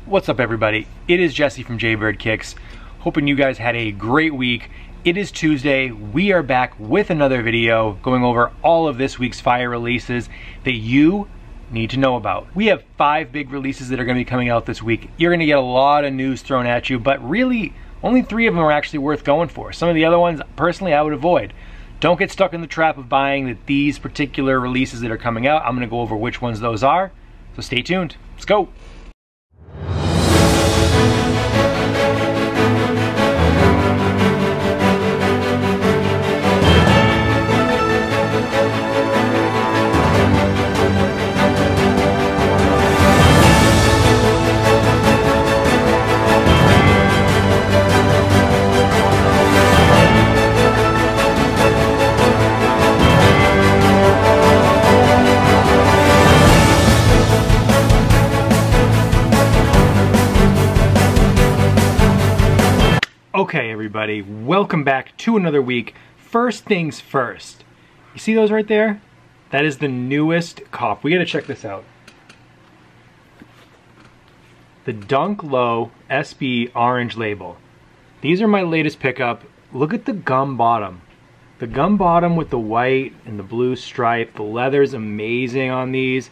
What's up, everybody? It is Jesse from JBird Kickz. Hoping you guys had a great week. It is Tuesday. We are back with another video going over all of this week's fire releases that you need to know about. We have 5 big releases that are going to be coming out this week. You're going to get a lot of news thrown at you, but really only 3 of them are actually worth going for. Some of the other ones, personally, I would avoid. Don't get stuck in the trap of buying these particular releases that are coming out. I'm going to go over which ones those are, so stay tuned. Let's go. Okay, everybody, welcome back to another week. First things first. You see those right there? That is the newest cop. We gotta check this out. The Dunk Low SB orange label. These are my latest pickup. Look at the gum bottom. The gum bottom with the white and the blue stripe. The leather's amazing on these.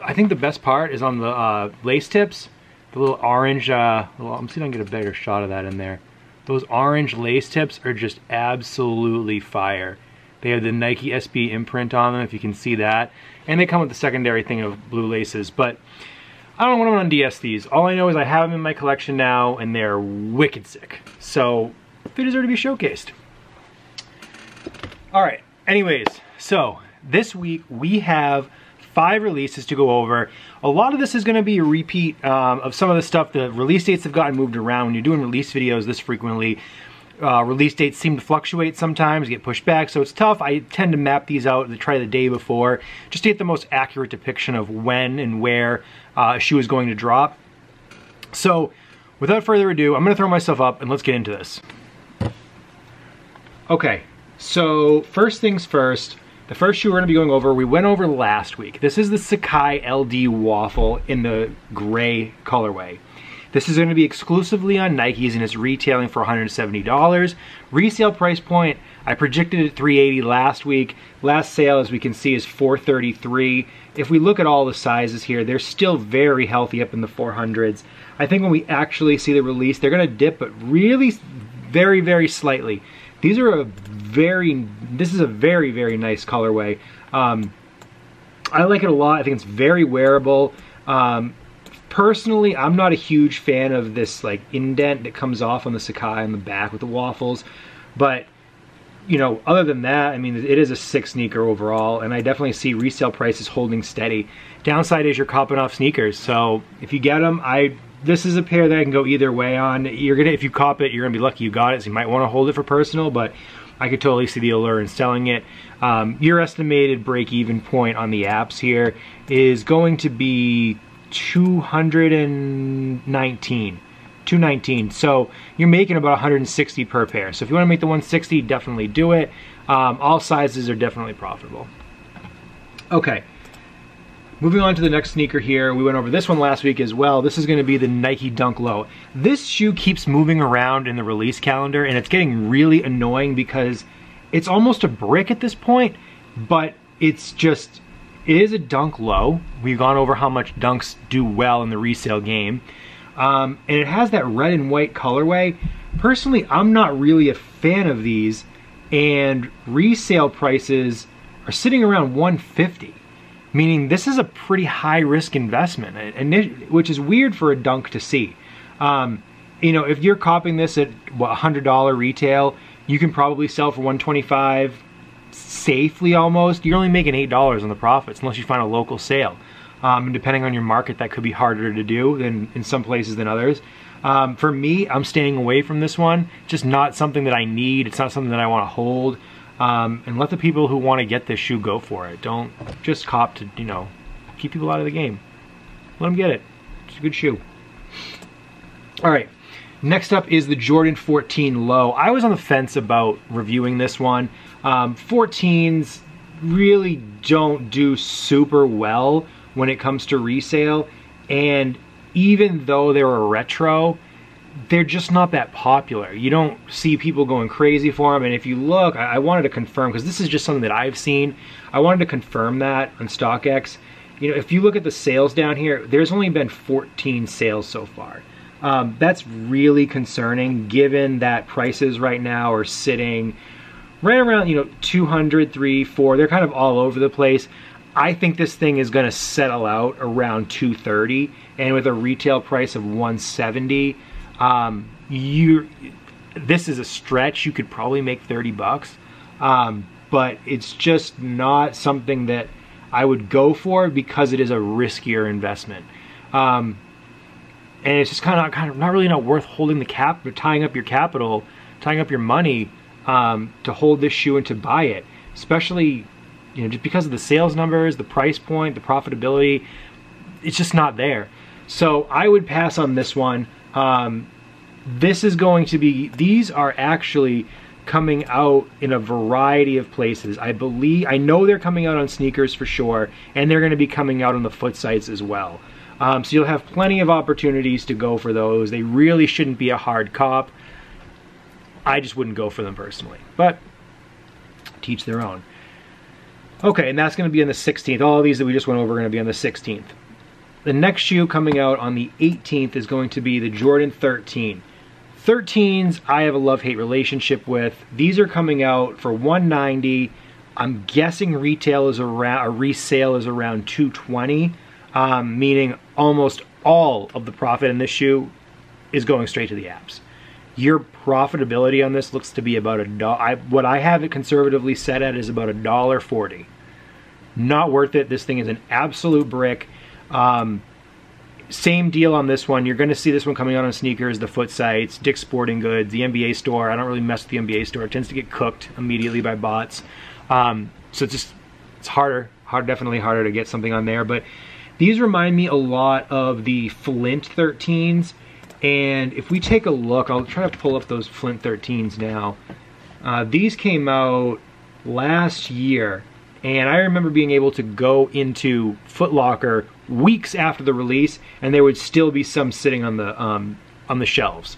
I think the best part is on the lace tips. The little orange, I'm seeing if I can get a better shot of that in there. Those orange lace tips are just absolutely fire. They have the Nike SB imprint on them, if you can see that. And they come with the secondary thing of blue laces. But I don't want to un-DS these. All I know is I have them in my collection now, and they're wicked sick. So they deserve to be showcased. Alright, anyways, so this week we have 5 releases to go over. A lot of this is going to be a repeat of some of the stuff. The release dates have gotten moved around. When you're doing release videos this frequently, release dates seem to fluctuate sometimes, get pushed back, so it's tough. I tend to map these out to try the day before, just to get the most accurate depiction of when and where a shoe is going to drop. So, without further ado, I'm going to throw myself up and let's get into this. Okay, so first things first. The first shoe we're going to be going over, we went over last week. This is the Sakai LD Waffle in the gray colorway. This is going to be exclusively on Nikes and it's retailing for $170. Resale price point, I predicted at $380 last week. Last sale, as we can see, is $433. If we look at all the sizes here, they're still very healthy up in the 400s. I think when we actually see the release, they're going to dip, but really very, very slightly. This is a very, very nice colorway. I like it a lot. I think it's very wearable. Personally, I'm not a huge fan of this like indent that comes off on the Sakai on the back with the waffles. But, you know, other than that, I mean, it is a sick sneaker overall, and I definitely see resale prices holding steady. Downside is you're copping off sneakers, so if you get them, this is a pair that I can go either way on. If you cop it, you're gonna be lucky you got it, so you might want to hold it for personal, but I could totally see the allure in selling it. Your estimated break-even point on the apps here is going to be 219. So you're making about 160 per pair. So if you want to make the 160, definitely do it. All sizes are definitely profitable. Okay. Moving on to the next sneaker here, we went over this one last week as well. This is going to be the Nike Dunk Low. This shoe keeps moving around in the release calendar and it's getting really annoying because it's almost a brick at this point, but it is a Dunk Low. We've gone over how much Dunks do well in the resale game. And it has that red and white colorway. Personally, I'm not really a fan of these, and resale prices are sitting around $150. Meaning this is a pretty high risk investment, which is weird for a Dunk to see. You know, if you're copping this at what, $100 retail, you can probably sell for $125 safely almost. You're only making $8 on the profits unless you find a local sale. And depending on your market, that could be harder to do than in some places than others. For me, I'm staying away from this one. It's just not something that I need. It's not something that I want to hold. And let the people who want to get this shoe go for it. Don't just cop to, you know, keep people out of the game. Let them get it. It's a good shoe. All right, next up is the Jordan 14 Low. I was on the fence about reviewing this one. 14s really don't do super well when it comes to resale, and even though they're a retro, they're just not that popular. You don't see people going crazy for them. And if you look, I wanted to confirm, because this is just something that I've seen. I wanted to confirm that on StockX. You know, if you look at the sales down here, there's only been 14 sales so far. That's really concerning, given that prices right now are sitting right around, you know, 200, 3, 4. They're kind of all over the place. I think this thing is going to settle out around 230, and with a retail price of 170, this is a stretch. You could probably make 30 bucks, but it's just not something that I would go for, because it is a riskier investment. And it's just kind of not really worth holding the cap, or tying up your capital, tying up your money to hold this shoe and to buy it, especially, you know, just because of the sales numbers, the price point, the profitability. It's just not there. So I would pass on this one. This is going to be, these are actually coming out in a variety of places. I know they're coming out on sneakers for sure, and they're going to be coming out on the foot sites as well. So you'll have plenty of opportunities to go for those. They really shouldn't be a hard cop. I just wouldn't go for them personally, but teach their own. Okay, and that's going to be on the 16th. All of these that we just went over are going to be on the 16th. The next shoe coming out on the 18th is going to be the Jordan 13. 13s I have a love-hate relationship with. These are coming out for $190. I'm guessing retail is around, a resale is around $220, meaning almost all of the profit in this shoe is going straight to the apps. Your profitability on this looks to be about what I have it conservatively set at is about $1.40. Not worth it. This thing is an absolute brick. Same deal on this one. You're going to see this one coming out on sneakers, the foot sites, Dick's Sporting Goods, the NBA store. I don't really mess with the NBA store. It tends to get cooked immediately by bots. So it's harder, definitely harder to get something on there. But these remind me a lot of the Flint 13s. And if we take a look, I'll try to pull up those Flint 13s now. These came out last year, and I remember being able to go into Foot Locker weeks after the release, and there would still be some sitting on the shelves.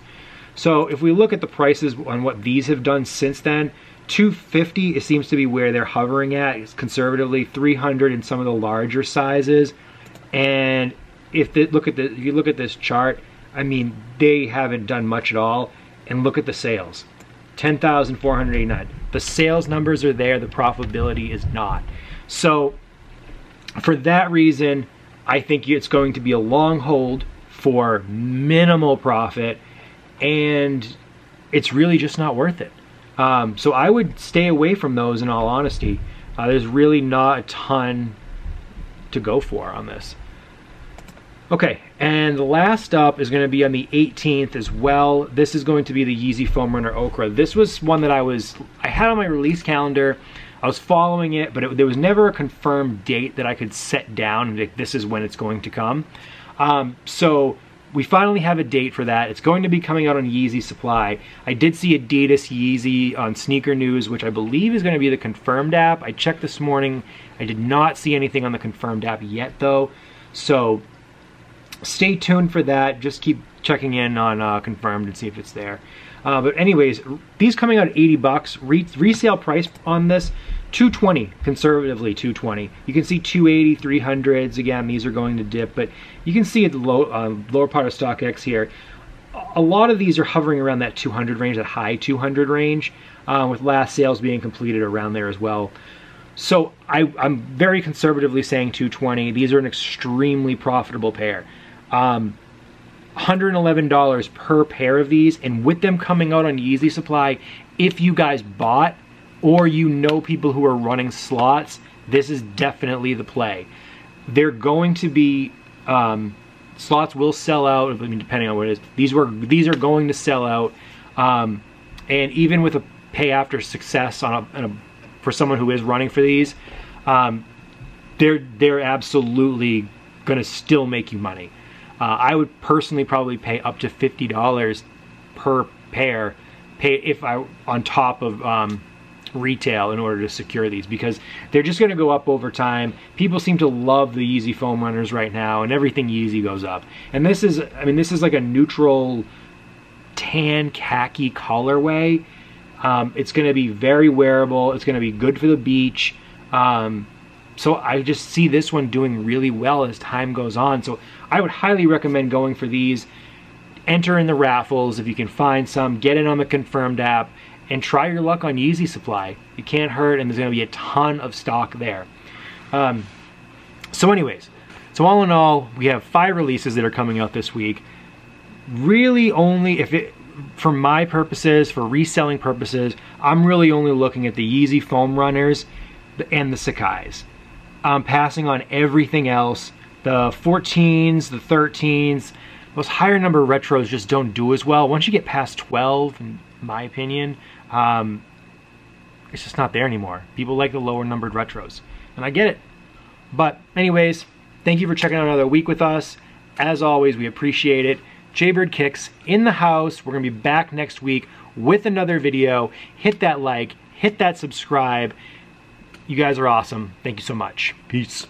So if we look at the prices on what these have done since then, $250 it seems to be where they're hovering at. It's conservatively $300 in some of the larger sizes. And if you look at this chart, I mean, they haven't done much at all. And look at the sales, 10,489. The sales numbers are there, the profitability is not. So for that reason, I think it's going to be a long hold for minimal profit, and it's really just not worth it. So I would stay away from those in all honesty. There's really not a ton to go for on this. Okay, and the last up is going to be on the 18th as well. This is going to be the Yeezy Foam Runner Ochre. This was one that I had on my release calendar. I was following it, but there was never a confirmed date that I could set down and like, this is when it's going to come. So we finally have a date for that. It's going to be coming out on Yeezy Supply. I did see Adidas Yeezy on Sneaker News, which I believe is going to be the confirmed app. I checked this morning. I did not see anything on the confirmed app yet though. So stay tuned for that. Just keep checking in on confirmed and see if it's there. But anyways, these coming out at 80 bucks. Resale price on this, 220, conservatively 220. You can see 280, 300s. Again, these are going to dip, but you can see at the lower part of StockX here, a lot of these are hovering around that 200 range, that high 200 range, with last sales being completed around there as well. So I'm very conservatively saying 220. These are an extremely profitable pair. $111 per pair of these, and with them coming out on Yeezy Supply, if you guys bought or you know people who are running slots, this is definitely the play. They're going to be slots will sell out. I mean, depending on what it is, these are going to sell out, and even with a pay after success for someone who is running for these, they're absolutely going to still make you money. I would personally probably pay up to $50 per pair, on top of retail in order to secure these, because they're just going to go up over time. People seem to love the Yeezy foam runners right now, and everything Yeezy goes up. And this is, I mean, this is like a neutral tan khaki colorway. It's going to be very wearable. It's going to be good for the beach. So I just see this one doing really well as time goes on. So I would highly recommend going for these. Enter in the raffles if you can find some. Get in on the Confirmed app and try your luck on Yeezy supply. It can't hurt, and there's going to be a ton of stock there. So anyways, so all in all, we have 5 releases that are coming out this week. Really only, if it, for my purposes, for reselling purposes, I'm really only looking at the Yeezy foam runners and the Sakai's. I'm passing on everything else. The 14s, the 13s, those higher number retros just don't do as well. Once you get past 12, in my opinion, it's just not there anymore. People like the lower numbered retros, and I get it. But anyways, thank you for checking out another week with us. As always, we appreciate it. JBird Kickz in the house. We're gonna be back next week with another video. Hit that like, hit that subscribe. You guys are awesome. Thank you so much. Peace.